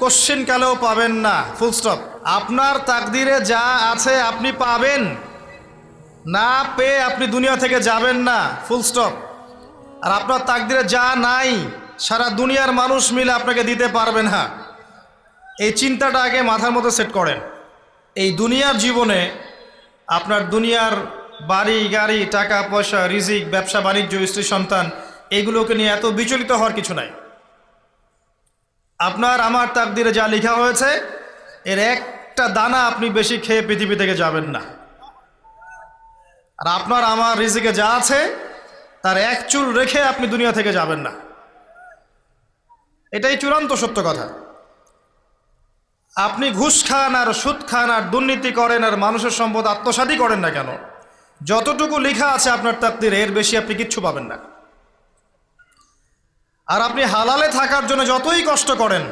Question কালেও পাবেন না, ফুল স্টপ। আপনার তাকদিরে যা আছে আপনি পাবেন, না পেয়ে আপনি দুনিয়া থেকে যাবেন না, ফুল স্টপ। আর আপনার তাকদিরে যা নাই সারা দুনিয়ার মানুষ মিলে আপনাকে দিতে পারবে না। এই চিন্তাটা আগে মাথার মধ্যে সেট করেন। এই দুনিয়ার জীবনে আপনার দুনিয়ার বাড়ি গাড়ি, টাকা পয়সা, রিজিক, ব্যবসা বাণিজ্য, স্ত্রী সন্তান, এগুলোকে নিয়ে এত বিচলিত হওয়ার কিছু নাই। আপনার আমার তাকদিরে যা লেখা হয়েছে এর একটা দানা আপনি বেশি খেয়ে পৃথিবী থেকে যাবেন না। আর আপনার আমার রিজিকে যা আছে তার এক চুল রেখে আপনি দুনিয়া থেকে যাবেন না। এটাই চূড়ান্ত সত্য কথা। আপনি ঘুষ খান আর সুদ খান আর দুর্নীতি করেন আর মানুষের সম্পদ আত্মসাৎই করেন না কেন, যতটুকু লেখা আছে আপনার তাকদিরে এর বেশি আপনি কিচ্ছু পাবেন না। আর আপনি হালালে থাকার জন্য যতই কষ্ট করেন